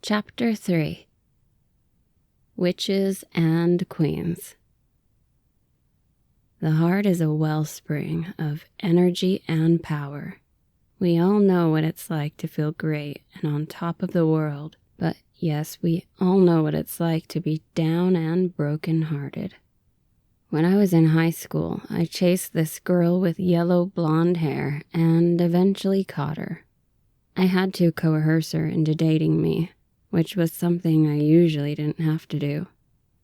Chapter 3. Witches and Queens. The heart is a wellspring of energy and power. We all know what it's like to feel great and on top of the world, but yes, we all know what it's like to be down and broken-hearted. When I was in high school, I chased this girl with yellow blonde hair and eventually caught her. I had to coerce her into dating me, which was something I usually didn't have to do.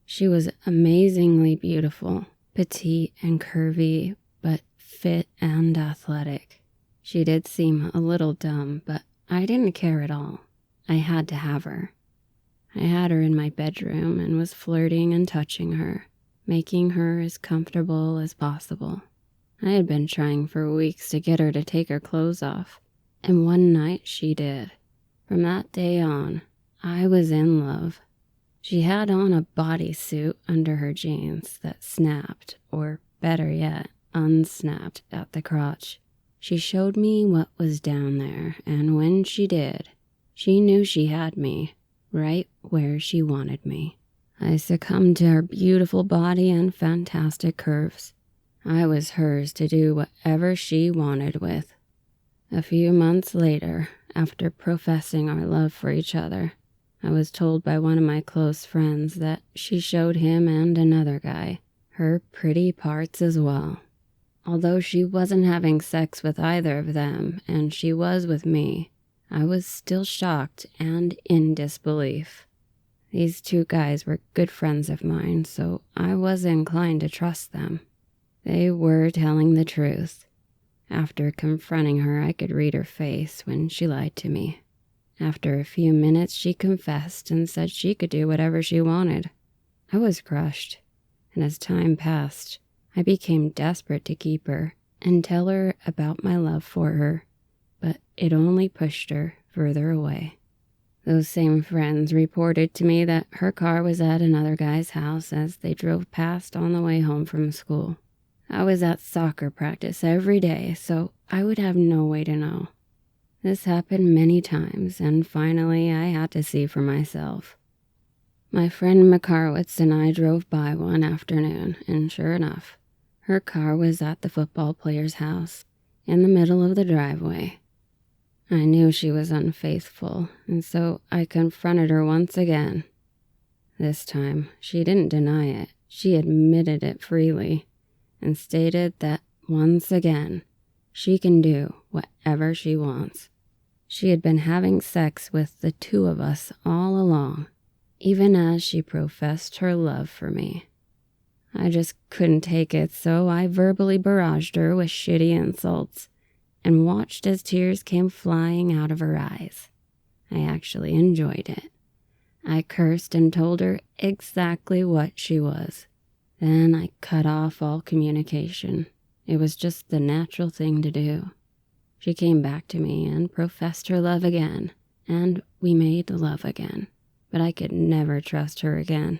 She was amazingly beautiful, petite and curvy, but fit and athletic. She did seem a little dumb, but I didn't care at all. I had to have her. I had her in my bedroom and was flirting and touching her, making her as comfortable as possible. I had been trying for weeks to get her to take her clothes off, and one night she did. From that day on, I was in love. She had on a bodysuit under her jeans that snapped, or better yet, unsnapped at the crotch. She showed me what was down there, and when she did, she knew she had me, right where she wanted me. I succumbed to her beautiful body and fantastic curves. I was hers to do whatever she wanted with. A few months later, after professing our love for each other, I was told by one of my close friends that she showed him and another guy her pretty parts as well. Although she wasn't having sex with either of them, and she was with me, I was still shocked and in disbelief. These two guys were good friends of mine, so I was inclined to trust them. They were telling the truth. After confronting her, I could read her face when she lied to me. After a few minutes, she confessed and said she could do whatever she wanted. I was crushed, and as time passed, I became desperate to keep her and tell her about my love for her, but it only pushed her further away. Those same friends reported to me that her car was at another guy's house as they drove past on the way home from school. I was at soccer practice every day, so I would have no way to know. This happened many times, and finally I had to see for myself. My friend McCarwitz and I drove by one afternoon, and sure enough, her car was at the football player's house, in the middle of the driveway. I knew she was unfaithful, and so I confronted her once again. This time, she didn't deny it. She admitted it freely, and stated that, once again, she can do whatever she wants. She had been having sex with the two of us all along, even as she professed her love for me. I just couldn't take it, so I verbally barraged her with shitty insults and watched as tears came flying out of her eyes. I actually enjoyed it. I cursed and told her exactly what she was. Then I cut off all communication. It was just the natural thing to do. She came back to me and professed her love again, and we made love again. But I could never trust her again.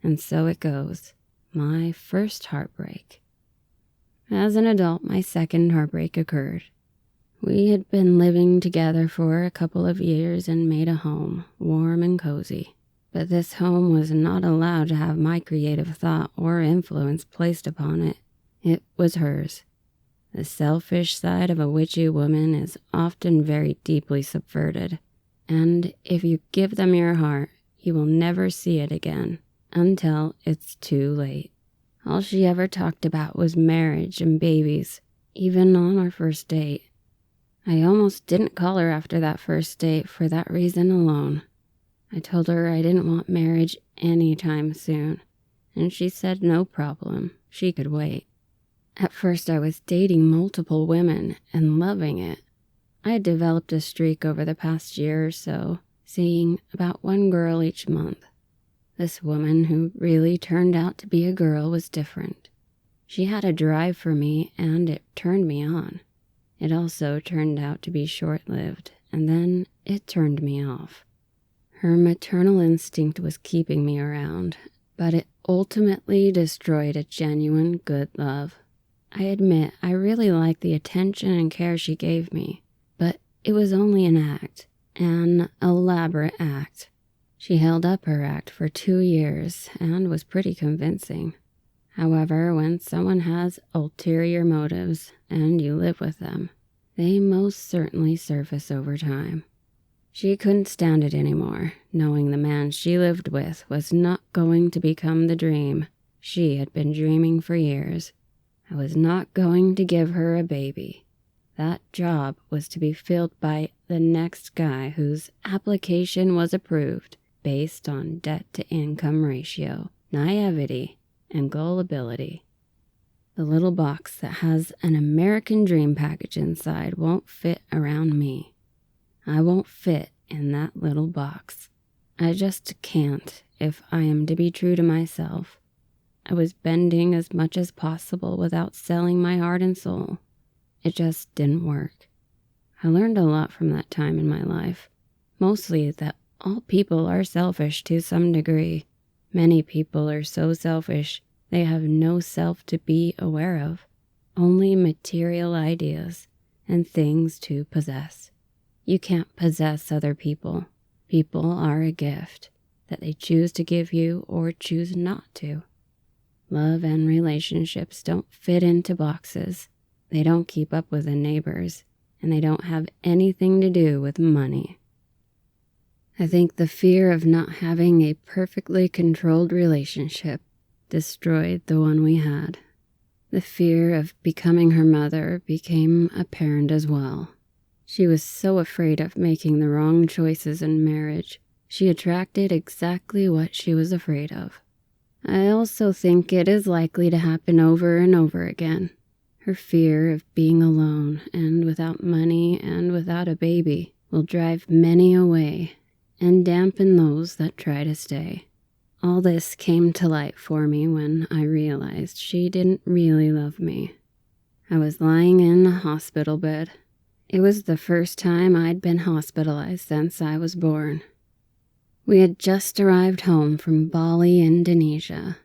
And so it goes. My first heartbreak. As an adult, my second heartbreak occurred. We had been living together for a couple of years and made a home, warm and cozy. But this home was not allowed to have my creative thought or influence placed upon it. It was hers. The selfish side of a witchy woman is often very deeply subverted, and if you give them your heart, you will never see it again until it's too late. All she ever talked about was marriage and babies, even on our first date. I almost didn't call her after that first date for that reason alone. I told her I didn't want marriage anytime soon, and she said no problem, she could wait. At first I was dating multiple women and loving it. I had developed a streak over the past year or so, seeing about one girl each month. This woman, who really turned out to be a girl, was different. She had a drive for me, and it turned me on. It also turned out to be short-lived, and then it turned me off. Her maternal instinct was keeping me around, but it ultimately destroyed a genuine good love. I admit I really liked the attention and care she gave me, but it was only an act, an elaborate act. She held up her act for 2 years and was pretty convincing. However, when someone has ulterior motives and you live with them, they most certainly surface over time. She couldn't stand it anymore, knowing the man she lived with was not going to become the dream she had been dreaming for years. I was not going to give her a baby. That job was to be filled by the next guy whose application was approved based on debt-to-income ratio, naivety, and gullibility. The little box that has an American dream package inside won't fit around me. I won't fit in that little box. I just can't if I am to be true to myself. I was bending as much as possible without selling my heart and soul. It just didn't work. I learned a lot from that time in my life, mostly that all people are selfish to some degree. Many people are so selfish they have no self to be aware of, only material ideas and things to possess. You can't possess other people. People are a gift that they choose to give you or choose not to. Love and relationships don't fit into boxes. They don't keep up with the neighbors, and they don't have anything to do with money. I think the fear of not having a perfectly controlled relationship destroyed the one we had. The fear of becoming her mother became apparent as well. She was so afraid of making the wrong choices in marriage. She attracted exactly what she was afraid of. I also think it is likely to happen over and over again. Her fear of being alone and without money and without a baby will drive many away and dampen those that try to stay. All this came to light for me when I realized she didn't really love me. I was lying in a hospital bed. It was the first time I'd been hospitalized since I was born. We had just arrived home from Bali, Indonesia,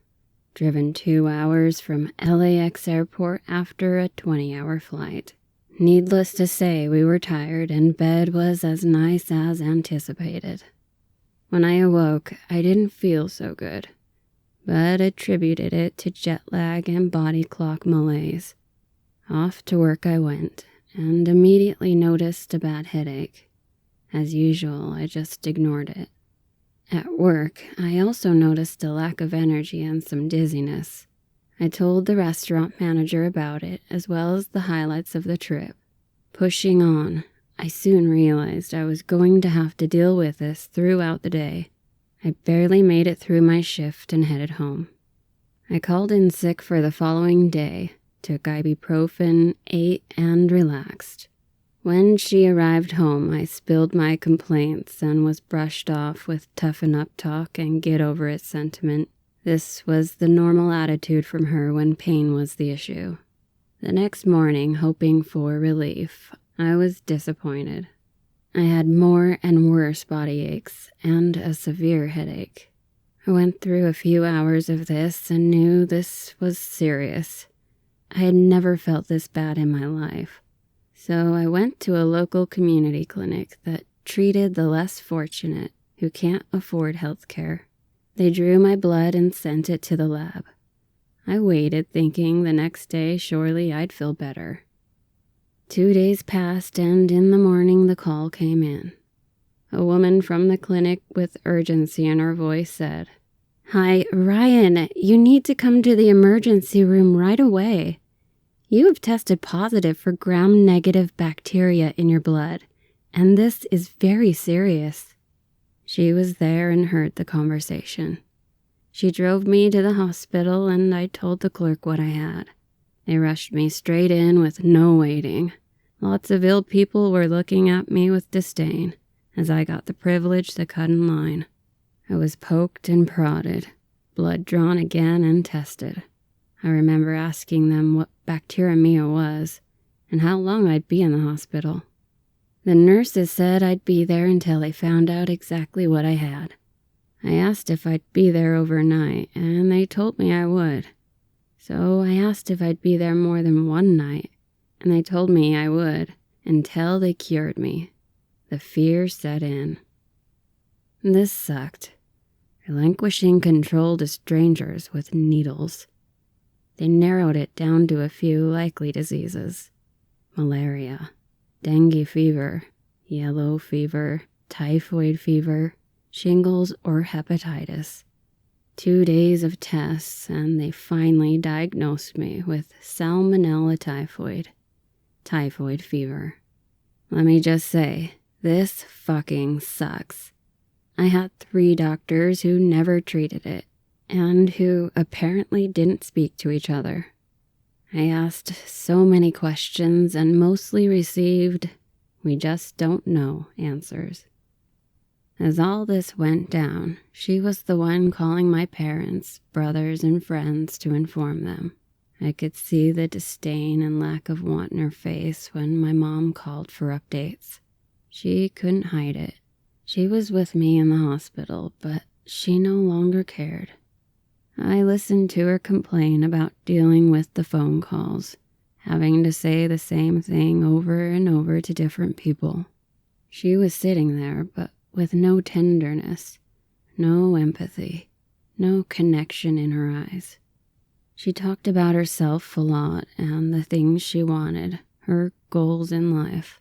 driven 2 hours from LAX airport after a 20-hour flight. Needless to say, we were tired and bed was as nice as anticipated. When I awoke, I didn't feel so good, but attributed it to jet lag and body clock malaise. Off to work I went, and immediately noticed a bad headache. As usual, I just ignored it. At work, I also noticed a lack of energy and some dizziness. I told the restaurant manager about it, as well as the highlights of the trip. Pushing on, I soon realized I was going to have to deal with this throughout the day. I barely made it through my shift and headed home. I called in sick for the following day, took ibuprofen, ate, and relaxed. When she arrived home, I spilled my complaints and was brushed off with toughen up talk and get over it sentiment. This was the normal attitude from her when pain was the issue. The next morning, hoping for relief, I was disappointed. I had more and worse body aches and a severe headache. I went through a few hours of this and knew this was serious. I had never felt this bad in my life. So I went to a local community clinic that treated the less fortunate who can't afford health care. They drew my blood and sent it to the lab. I waited, thinking the next day surely I'd feel better. 2 days passed, and in the morning the call came in. A woman from the clinic with urgency in her voice said, "Hi, Ryan, you need to come to the emergency room right away. You have tested positive for gram-negative bacteria in your blood, and this is very serious." She was there and heard the conversation. She drove me to the hospital, and I told the clerk what I had. They rushed me straight in with no waiting. Lots of ill people were looking at me with disdain, as I got the privilege to cut in line. I was poked and prodded, blood drawn again and tested. I remember asking them what bacteremia was and how long I'd be in the hospital. The nurses said I'd be there until they found out exactly what I had. I asked if I'd be there overnight, and they told me I would. So I asked if I'd be there more than one night, and they told me I would, until they cured me. the fear set in. This sucked. Relinquishing control to strangers with needles. They narrowed it down to a few likely diseases. Malaria, dengue fever, yellow fever, typhoid fever, shingles, or hepatitis. 2 days of tests, and they finally diagnosed me with salmonella typhoid fever. Let me just say, this fucking sucks. I had 3 doctors who never treated it, and who apparently didn't speak to each other. I asked so many questions and mostly received, "We just don't know," answers. As all this went down, she was the one calling my parents, brothers, and friends to inform them. I could see the disdain and lack of want in her face when my mom called for updates. She couldn't hide it. She was with me in the hospital, but she no longer cared. I listened to her complain about dealing with the phone calls, having to say the same thing over and over to different people. She was sitting there, but with no tenderness, no empathy, no connection in her eyes. She talked about herself a lot and the things she wanted, her goals in life.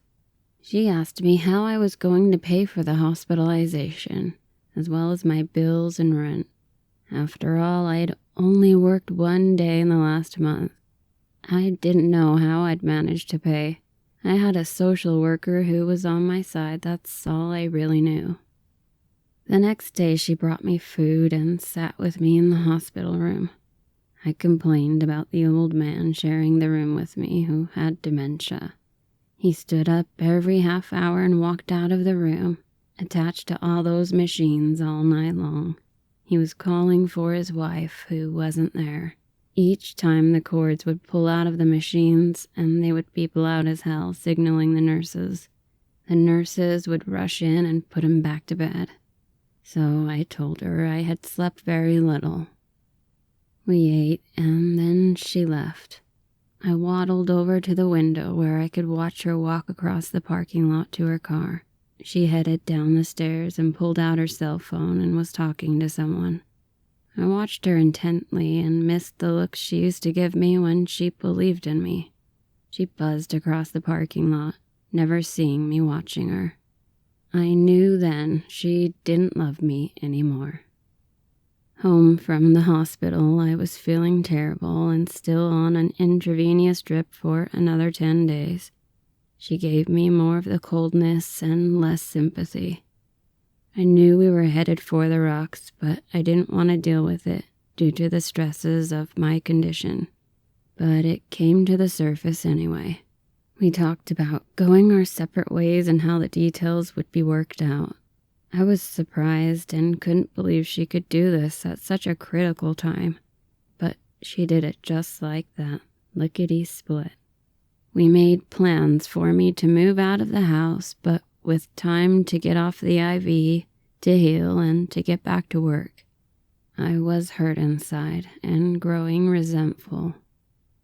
She asked me how I was going to pay for the hospitalization, as well as my bills and rent. After all, I'd only worked 1 day in the last month. I didn't know how I'd manage to pay. I had a social worker who was on my side, that's all I really knew. The next day she brought me food and sat with me in the hospital room. I complained about the old man sharing the room with me who had dementia. He stood up every half hour and walked out of the room, attached to all those machines all night long. He was calling for his wife, who wasn't there. Each time the cords would pull out of the machines, and they would beep loud as hell, signaling the nurses. The nurses would rush in and put him back to bed. So I told her I had slept very little. We ate, and then she left. I waddled over to the window where I could watch her walk across the parking lot to her car. She headed down the stairs and pulled out her cell phone and was talking to someone. I watched her intently and missed the looks she used to give me when she believed in me. She buzzed across the parking lot, never seeing me watching her. I knew then she didn't love me anymore. Home from the hospital, I was feeling terrible and still on an intravenous drip for another 10 days. She gave me more of the coldness and less sympathy. I knew we were headed for the rocks, but I didn't want to deal with it due to the stresses of my condition. But it came to the surface anyway. We talked about going our separate ways and how the details would be worked out. I was surprised and couldn't believe she could do this at such a critical time. But she did it just like that, lickety-split. We made plans for me to move out of the house, but with time to get off the IV, to heal, and to get back to work. I was hurt inside and growing resentful.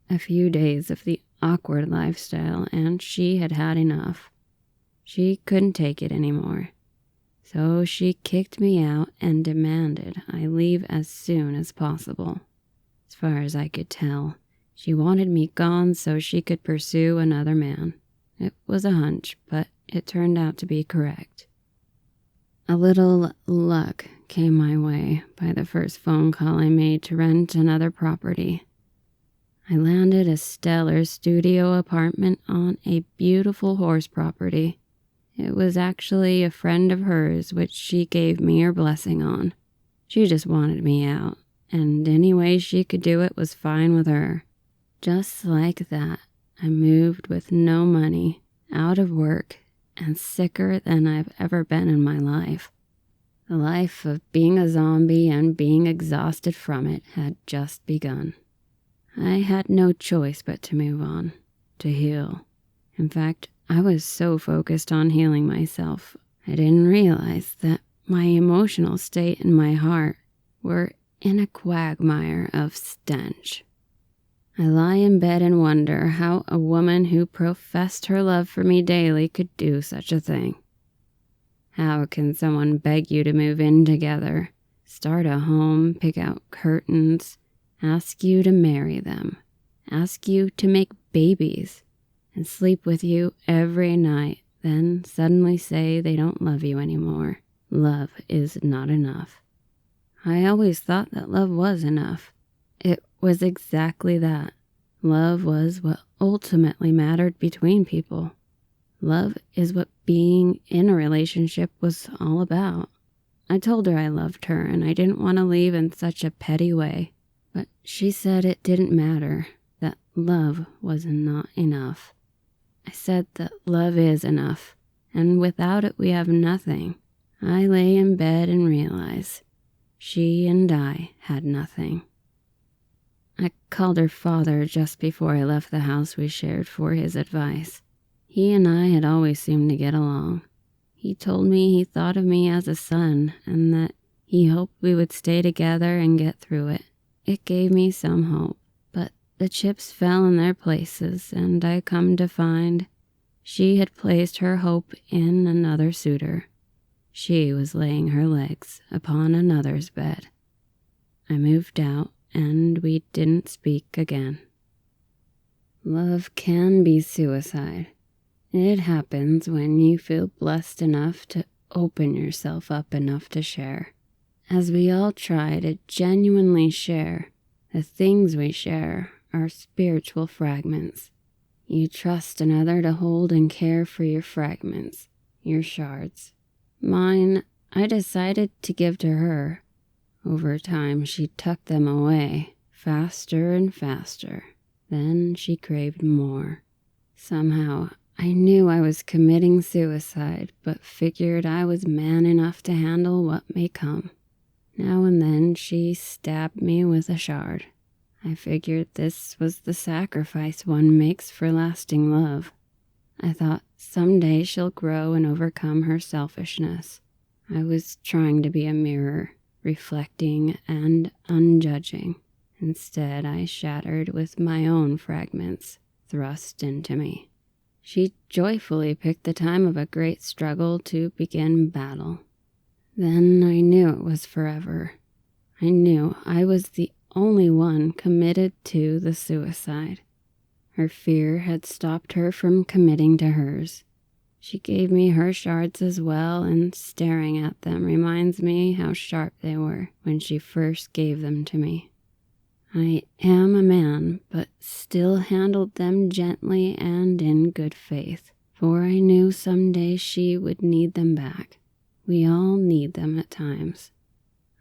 A few days of the awkward lifestyle, and she had had enough. She couldn't take it anymore. So she kicked me out and demanded I leave as soon as possible. As far as I could tell, she wanted me gone so she could pursue another man. It was a hunch, but it turned out to be correct. A little luck came my way by the first phone call I made to rent another property. I landed a stellar studio apartment on a beautiful horse property. It was actually a friend of hers which she gave me her blessing on. She just wanted me out, and any way she could do it was fine with her. Just like that, I moved with no money, out of work, and sicker than I've ever been in my life. The life of being a zombie and being exhausted from it had just begun. I had no choice but to move on, to heal. In fact, I was so focused on healing myself, I didn't realize that my emotional state and my heart were in a quagmire of stench. I lie in bed and wonder how a woman who professed her love for me daily could do such a thing. How can someone beg you to move in together, start a home, pick out curtains, ask you to marry them, ask you to make babies, and sleep with you every night, then suddenly say they don't love you anymore? Love is not enough. I always thought that love was enough. It was exactly that. Love was what ultimately mattered between people. Love is what being in a relationship was all about. I told her I loved her and I didn't want to leave in such a petty way, but she said it didn't matter, that love was not enough. I said that love is enough, and without it we have nothing. I lay in bed and realized she and I had nothing. I called her father just before I left the house we shared for his advice. He and I had always seemed to get along. He told me he thought of me as a son and that he hoped we would stay together and get through it. It gave me some hope, but the chips fell in their places and I come to find she had placed her hope in another suitor. She was laying her legs upon another's bed. I moved out and we didn't speak again. Love can be suicide. It happens when you feel blessed enough to open yourself up enough to share. As we all try to genuinely share, the things we share are spiritual fragments. You trust another to hold and care for your fragments, your shards. Mine, I decided to give to her. Over time, she tucked them away, faster and faster. Then she craved more. Somehow, I knew I was committing suicide, but figured I was man enough to handle what may come. Now and then, she stabbed me with a shard. I figured this was the sacrifice one makes for lasting love. I thought someday she'll grow and overcome her selfishness. I was trying to be a mirror, reflecting and unjudging. Instead, I shattered with my own fragments thrust into me. She joyfully picked the time of a great struggle to begin battle. Then I knew it was forever. I knew I was the only one committed to the suicide. Her fear had stopped her from committing to hers. She gave me her shards as well, and staring at them reminds me how sharp they were when she first gave them to me. I am a man, but still handled them gently and in good faith, for I knew someday she would need them back. We all need them at times.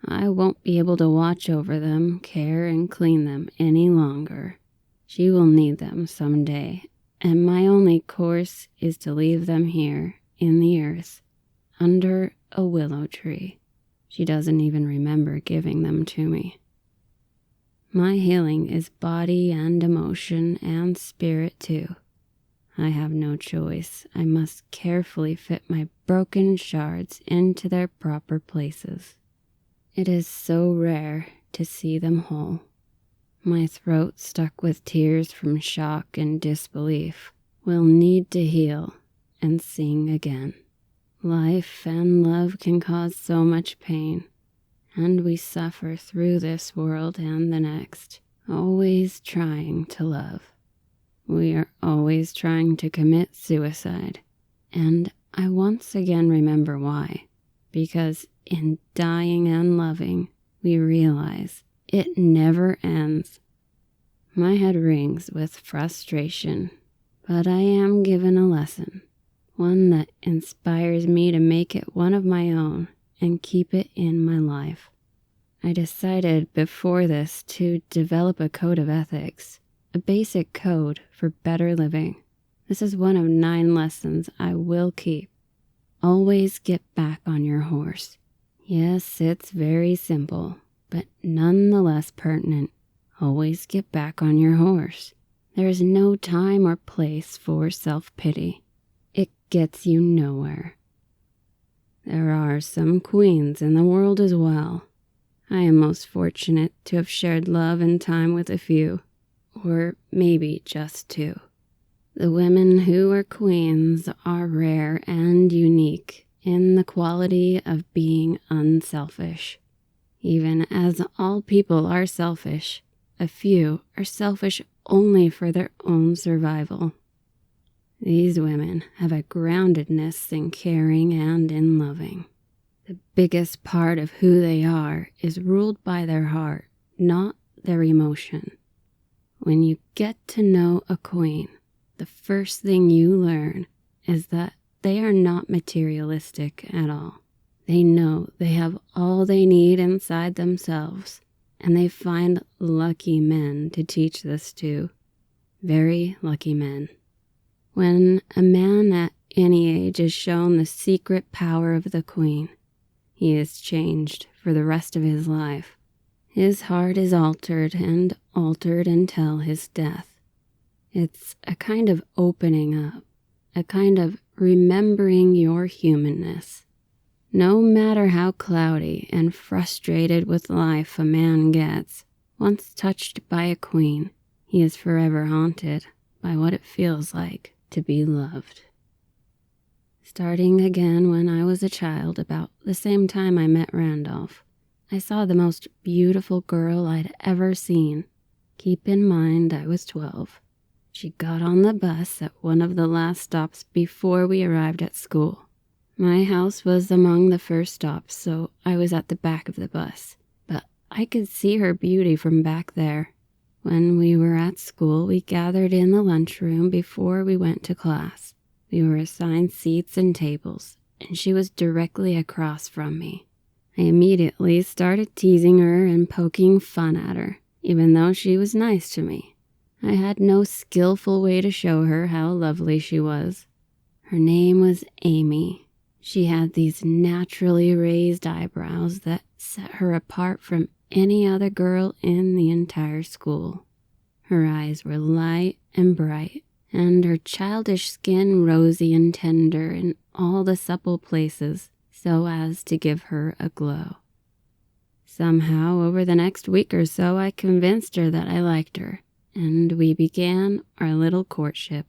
I won't be able to watch over them, care, and clean them any longer. She will need them someday, and my only course is to leave them here in the earth, under a willow tree. She doesn't even remember giving them to me. My healing is body and emotion and spirit too. I have no choice. I must carefully fit my broken shards into their proper places. It is so rare to see them whole. My throat, stuck with tears from shock and disbelief, will need to heal and sing again. Life and love can cause so much pain, and we suffer through this world and the next, always trying to love. We are always trying to commit suicide, and I once again remember why. Because in dying and loving, we realize it never ends. My head rings with frustration, but I am given a lesson, one that inspires me to make it one of my own and keep it in my life. I decided before this to develop a code of ethics, a basic code for better living. This is one of 9 lessons I will keep. Always get back on your horse. Yes, it's very simple, but nonetheless pertinent. Always get back on your horse. There is no time or place for self-pity. It gets you nowhere. There are some queens in the world as well. I am most fortunate to have shared love and time with a few, or maybe just 2. The women who are queens are rare and unique in the quality of being unselfish. Even as all people are selfish, a few are selfish only for their own survival. These women have a groundedness in caring and in loving. The biggest part of who they are is ruled by their heart, not their emotion. When you get to know a queen, the first thing you learn is that they are not materialistic at all. They know they have all they need inside themselves, and they find lucky men to teach this to. Very lucky men. When a man at any age is shown the secret power of the queen, he is changed for the rest of his life. His heart is altered and altered until his death. It's a kind of opening up, a kind of remembering your humanness. No matter how cloudy and frustrated with life a man gets, once touched by a queen, he is forever haunted by what it feels like to be loved. Starting again when I was a child, about the same time I met Randolph, I saw the most beautiful girl I'd ever seen. Keep in mind I was 12. She got on the bus at one of the last stops before we arrived at school. My house was among the first stops, so I was at the back of the bus, but I could see her beauty from back there. When we were at school, we gathered in the lunchroom before we went to class. We were assigned seats and tables, and she was directly across from me. I immediately started teasing her and poking fun at her, even though she was nice to me. I had no skillful way to show her how lovely she was. Her name was Amy. She had these naturally raised eyebrows that set her apart from any other girl in the entire school. Her eyes were light and bright, and her childish skin rosy and tender in all the supple places, so as to give her a glow. Somehow, over the next week or so, I convinced her that I liked her, and we began our little courtship.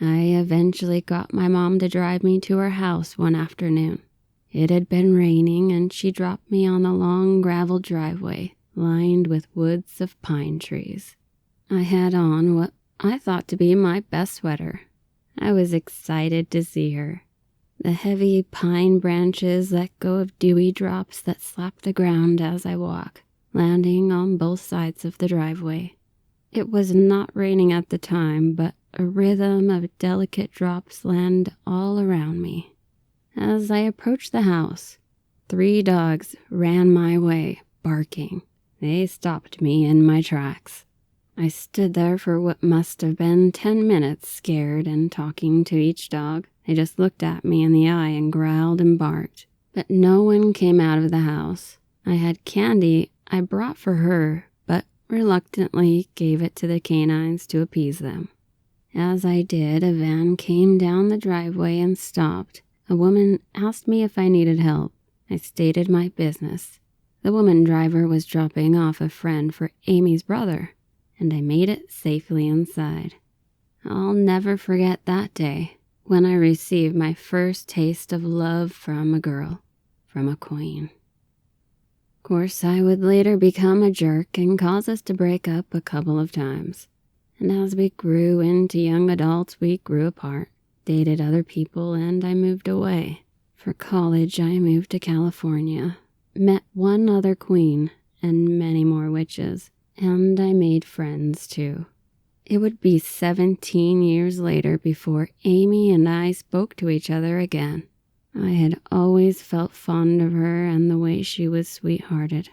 I eventually got my mom to drive me to her house one afternoon. It had been raining, and she dropped me on the long gravel driveway lined with woods of pine trees. I had on what I thought to be my best sweater. I was excited to see her. The heavy pine branches let go of dewy drops that slap the ground as I walk, landing on both sides of the driveway. It was not raining at the time, but a rhythm of delicate drops landed all around me. As I approached the house, 3 dogs ran my way, barking. They stopped me in my tracks. I stood there for what must have been 10 minutes, scared and talking to each dog. They just looked at me in the eye and growled and barked. But no one came out of the house. I had candy I brought for her, but reluctantly gave it to the canines to appease them. As I did, a van came down the driveway and stopped. A woman asked me if I needed help. I stated my business. The woman driver was dropping off a friend for Amy's brother, and I made it safely inside. I'll never forget that day when I received my first taste of love from a girl, from a queen. Of course, I would later become a jerk and cause us to break up a couple of times. And as we grew into young adults, we grew apart, dated other people, and I moved away. For college, I moved to California, met one other queen and many more witches, and I made friends too. It would be 17 years later before Amy and I spoke to each other again. I had always felt fond of her and the way she was sweethearted.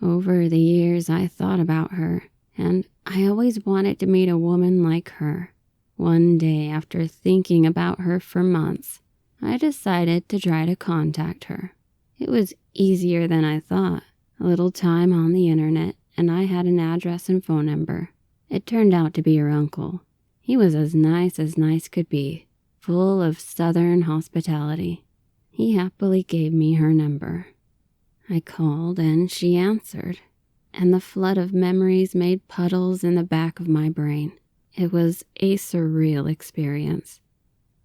Over the years, I thought about her, and I always wanted to meet a woman like her. One day, after thinking about her for months, I decided to try to contact her. It was easier than I thought. A little time on the internet, and I had an address and phone number. It turned out to be her uncle. He was as nice could be, full of southern hospitality. He happily gave me her number. I called and she answered, and the flood of memories made puddles in the back of my brain. It was a surreal experience.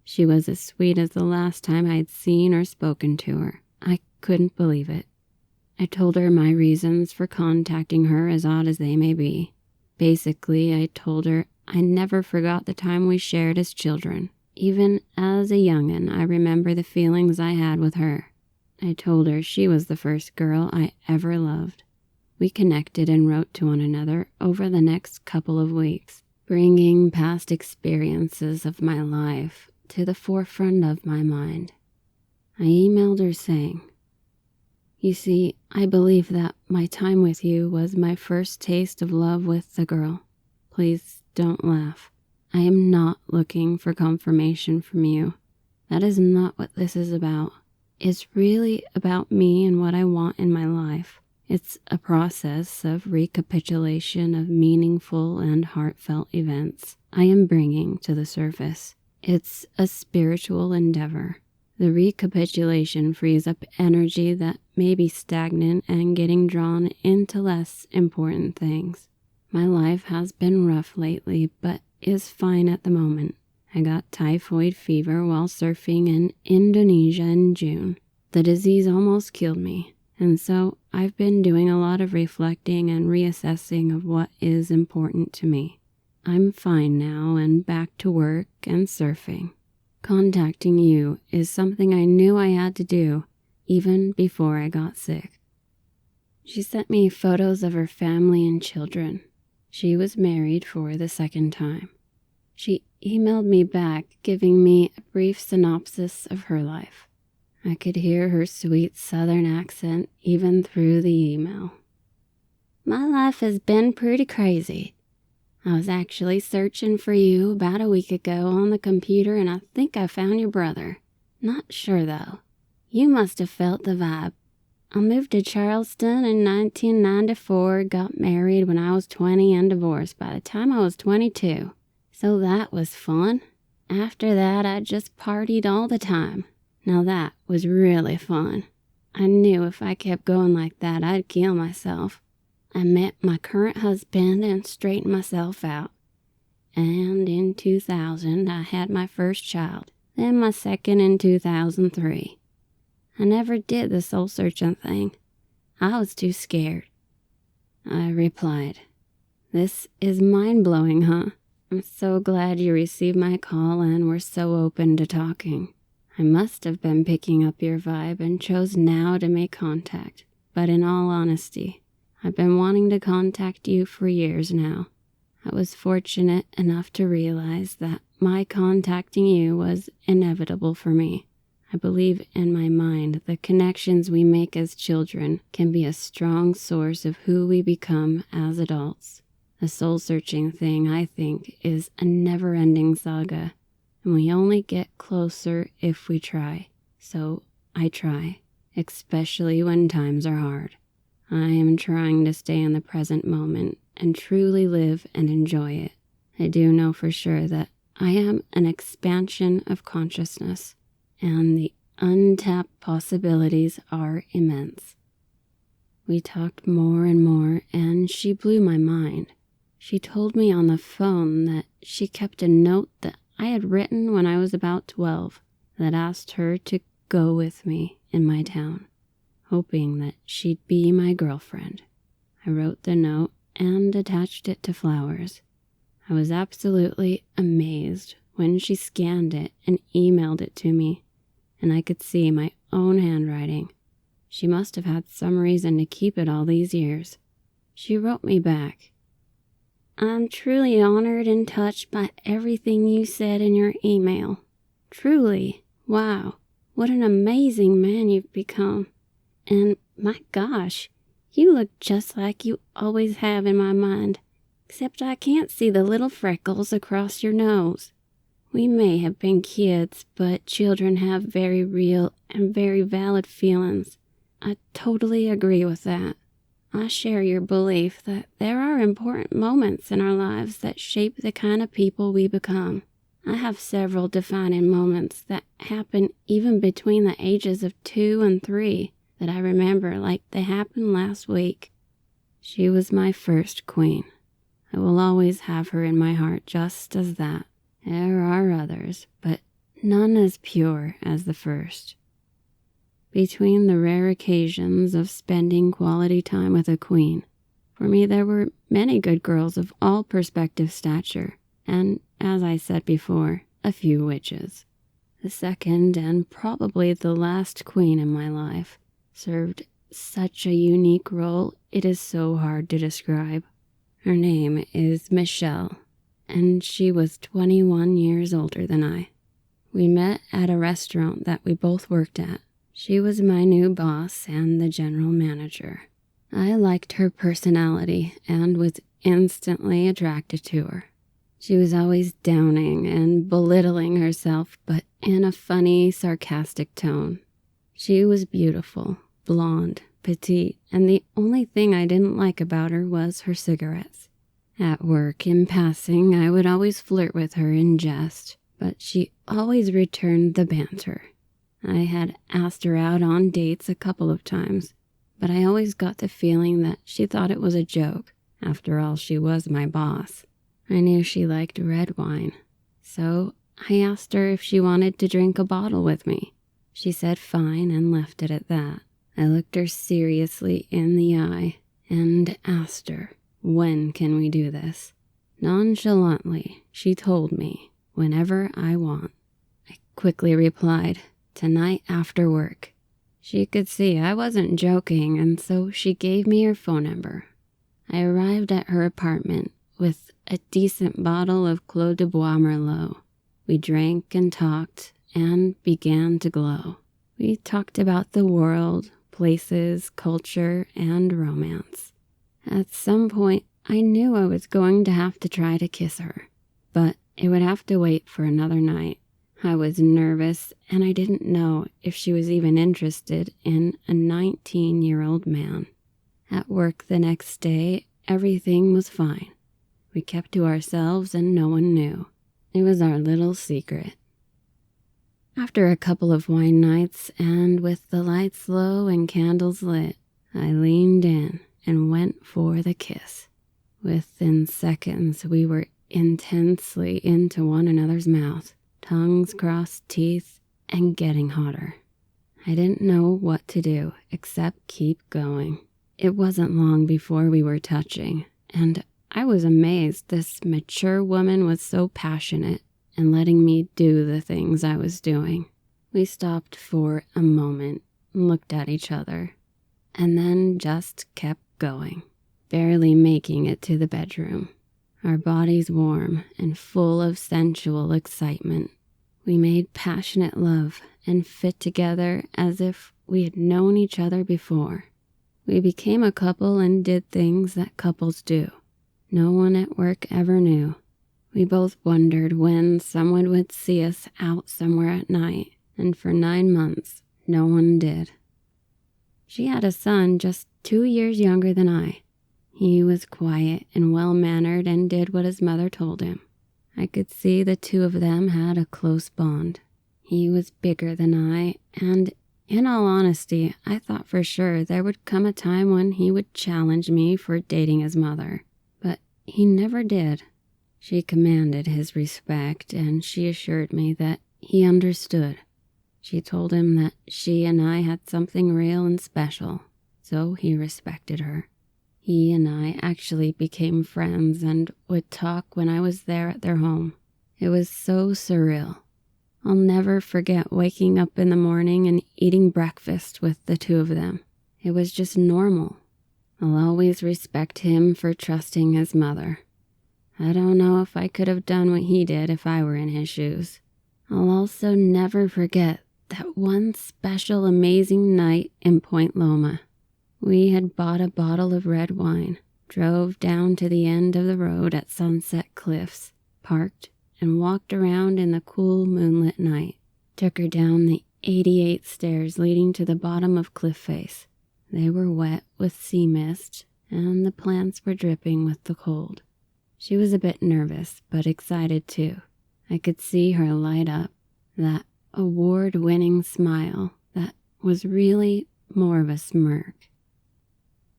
She was as sweet as the last time I had seen or spoken to her. I couldn't believe it. I told her my reasons for contacting her, as odd as they may be. Basically, I told her I never forgot the time we shared as children. Even as a young'un, I remember the feelings I had with her. I told her she was the first girl I ever loved. We connected and wrote to one another over the next couple of weeks, bringing past experiences of my life to the forefront of my mind. I emailed her saying, "You see, I believe that my time with you was my first taste of love with the girl. Please don't laugh. I am not looking for confirmation from you. That is not what this is about. It's really about me and what I want in my life. It's a process of recapitulation of meaningful and heartfelt events I am bringing to the surface. It's a spiritual endeavor. The recapitulation frees up energy that may be stagnant and getting drawn into less important things. My life has been rough lately, but is fine at the moment. I got typhoid fever while surfing in Indonesia in June. The disease almost killed me, and so I've been doing a lot of reflecting and reassessing of what is important to me. I'm fine now and back to work and surfing. Contacting you is something I knew I had to do even before I got sick." She sent me photos of her family and children. She was married for the second time. She emailed me back, giving me a brief synopsis of her life. I could hear her sweet southern accent even through the email. "My life has been pretty crazy. I was actually searching for you about a week ago on the computer, and I think I found your brother. Not sure, though. You must have felt the vibe. I moved to Charleston in 1994, got married when I was 20, and divorced by the time I was 22. So that was fun. After that, I just partied all the time. Now that was really fun. I knew if I kept going like that, I'd kill myself. I met my current husband and straightened myself out. And in 2000, I had my first child, then my second in 2003. I never did the soul-searching thing. I was too scared." I replied, "This is mind-blowing, huh? I'm so glad you received my call and were so open to talking. I must have been picking up your vibe and chose now to make contact. But in all honesty, I've been wanting to contact you for years now. I was fortunate enough to realize that my contacting you was inevitable for me. I believe in my mind the connections we make as children can be a strong source of who we become as adults. The soul-searching thing, I think, is a never-ending saga, and we only get closer if we try. So I try, especially when times are hard. I am trying to stay in the present moment and truly live and enjoy it. I do know for sure that I am an expansion of consciousness, and the untapped possibilities are immense." We talked more and more, and she blew my mind. She told me on the phone that she kept a note that I had written when I was about 12 that asked her to go with me in my town, hoping that she'd be my girlfriend. I wrote the note and attached it to flowers. I was absolutely amazed when she scanned it and emailed it to me, and I could see my own handwriting. She must have had some reason to keep it all these years. She wrote me back, "I'm truly honored and touched by everything you said in your email. Truly, wow, what an amazing man you've become. And my gosh, you look just like you always have in my mind, except I can't see the little freckles across your nose. We may have been kids, but children have very real and very valid feelings. I totally agree with that. I share your belief that there are important moments in our lives that shape the kind of people we become. I have several defining moments that happen even between the ages of 2 and 3 that I remember like they happened last week. She was my first queen. I will always have her in my heart just as that. There are others, but none as pure as the first. Between the rare occasions of spending quality time with a queen, for me there were many good girls of all perspective stature, and, as I said before, a few witches. The second, and probably the last queen in my life, served such a unique role it is so hard to describe. Her name is Michelle, and she was 21 years older than I. We met at a restaurant that we both worked at. She was my new boss and the general manager. I liked her personality and was instantly attracted to her. She was always downing and belittling herself, but in a funny, sarcastic tone. She was beautiful, blonde, petite, and the only thing I didn't like about her was her cigarettes. At work, in passing, I would always flirt with her in jest, but she always returned the banter. I had asked her out on dates a couple of times, but I always got the feeling that she thought it was a joke. After all, she was my boss. I knew she liked red wine, so I asked her if she wanted to drink a bottle with me. She said fine and left it at that. I looked her seriously in the eye and asked her, "When can we do this?" Nonchalantly, she told me, "Whenever I want." I quickly replied, "Tonight after work." She could see I wasn't joking, and so she gave me her phone number. I arrived at her apartment with a decent bottle of Clos de Bois Merlot. We drank and talked and began to glow. We talked about the world, places, culture, and romance. At some point, I knew I was going to have to try to kiss her, but it would have to wait for another night. I was nervous, and I didn't know if she was even interested in a 19-year-old man. At work the next day, everything was fine. We kept to ourselves and no one knew. It was our little secret. After a couple of wine nights, and with the lights low and candles lit, I leaned in and went for the kiss. Within seconds, we were intensely into one another's mouth, tongues crossed teeth, and getting hotter. I didn't know what to do except keep going. It wasn't long before we were touching, and I was amazed this mature woman was so passionate and letting me do the things I was doing. We stopped for a moment, looked at each other, and then just kept going, barely making it to the bedroom. Our bodies warm and full of sensual excitement. We made passionate love and fit together as if we had known each other before. We became a couple and did things that couples do. No one at work ever knew. We both wondered when someone would see us out somewhere at night, and for 9 months, no one did. She had a son just 2 years younger than I. He was quiet and well-mannered and did what his mother told him. I could see the two of them had a close bond. He was bigger than I, and in all honesty, I thought for sure there would come a time when he would challenge me for dating his mother. But he never did. She commanded his respect, and she assured me that he understood. She told him that she and I had something real and special, so he respected her. He and I actually became friends and would talk when I was there at their home. It was so surreal. I'll never forget waking up in the morning and eating breakfast with the two of them. It was just normal. I'll always respect him for trusting his mother. I don't know if I could have done what he did if I were in his shoes. I'll also never forget that one special, amazing night in Point Loma. We had bought a bottle of red wine, drove down to the end of the road at Sunset Cliffs, parked, and walked around in the cool moonlit night. Took her down the 88 stairs leading to the bottom of Cliff Face. They were wet with sea mist, and the plants were dripping with the cold. She was a bit nervous, but excited too. I could see her light up, that award-winning smile that was really more of a smirk.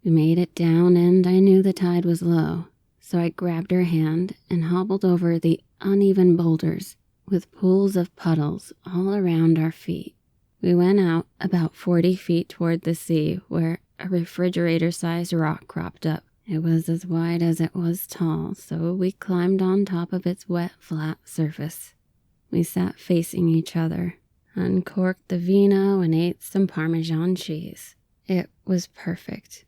We made it down, and I knew the tide was low, so I grabbed her hand and hobbled over the uneven boulders, with pools of puddles all around our feet. We went out about 40 feet toward the sea where a refrigerator-sized rock cropped up. It was as wide as it was tall, so we climbed on top of its wet, flat surface. We sat facing each other, uncorked the vino, and ate some Parmesan cheese. It was perfect.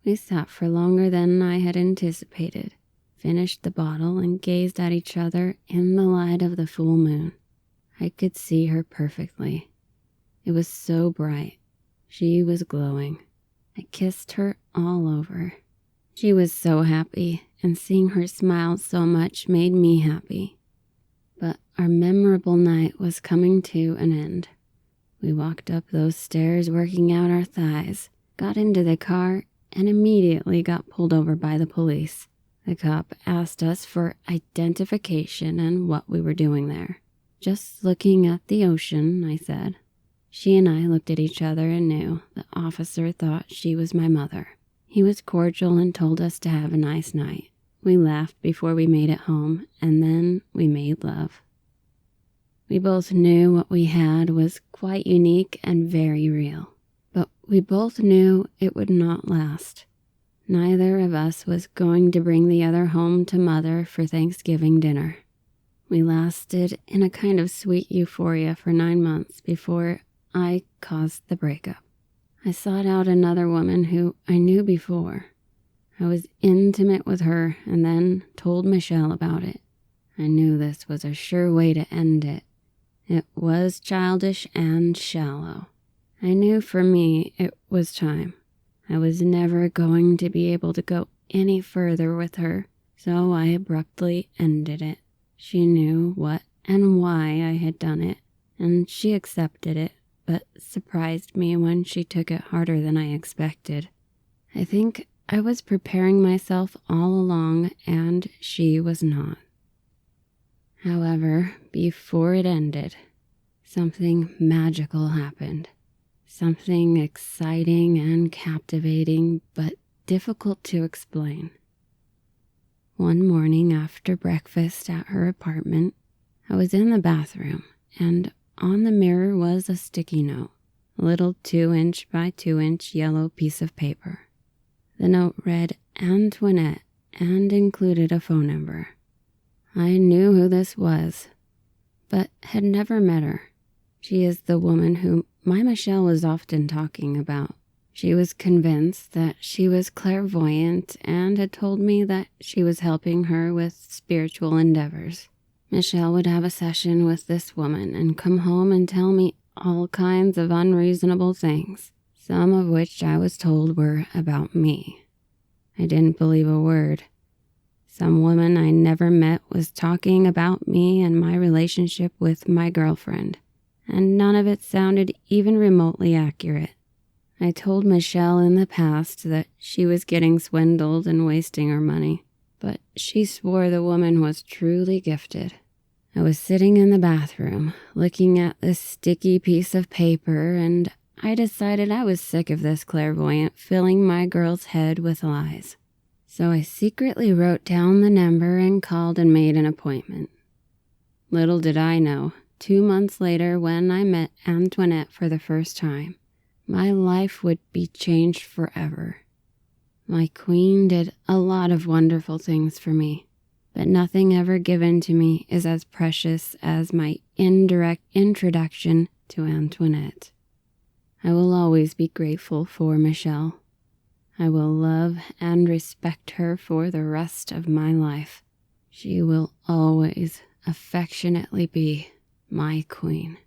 We sat for longer than I had anticipated, finished the bottle, and gazed at each other in the light of the full moon. I could see her perfectly. It was so bright. She was glowing. I kissed her all over. She was so happy, and seeing her smile so much made me happy. But our memorable night was coming to an end. We walked up those stairs working out our thighs, got into the car, and immediately got pulled over by the police. The cop asked us for identification and what we were doing there. "Just looking at the ocean," I said. She and I looked at each other and knew the officer thought she was my mother. He was cordial and told us to have a nice night. We laughed before we made it home, and then we made love. We both knew what we had was quite unique and very real, but we both knew it would not last. Neither of us was going to bring the other home to Mother for Thanksgiving dinner. We lasted in a kind of sweet euphoria for 9 months before I caused the breakup. I sought out another woman who I knew before. I was intimate with her and then told Michelle about it. I knew this was a sure way to end it. It was childish and shallow. I knew for me it was time. I was never going to be able to go any further with her, so I abruptly ended it. She knew what and why I had done it, and she accepted it, but surprised me when she took it harder than I expected. I think I was preparing myself all along, and she was not. However, before it ended, something magical happened. Something exciting and captivating, but difficult to explain. One morning after breakfast at her apartment, I was in the bathroom, and on the mirror was a sticky note, a little 2-inch by 2-inch yellow piece of paper. The note read Antoinette and included a phone number. I knew who this was, but had never met her. She is the woman whom my Michelle was often talking about. She was convinced that she was clairvoyant and had told me that she was helping her with spiritual endeavors. Michelle would have a session with this woman and come home and tell me all kinds of unreasonable things, some of which I was told were about me. I didn't believe a word. Some woman I never met was talking about me and my relationship with my girlfriend, and none of it sounded even remotely accurate. I told Michelle in the past that she was getting swindled and wasting her money, but she swore the woman was truly gifted. I was sitting in the bathroom, looking at this sticky piece of paper, and I decided I was sick of this clairvoyant filling my girl's head with lies. So I secretly wrote down the number and called and made an appointment. Little did I know, 2 months later when I met Antoinette for the first time, my life would be changed forever. My queen did a lot of wonderful things for me, but nothing ever given to me is as precious as my indirect introduction to Antoinette. I will always be grateful for Michelle. I will love and respect her for the rest of my life. She will always affectionately be my queen.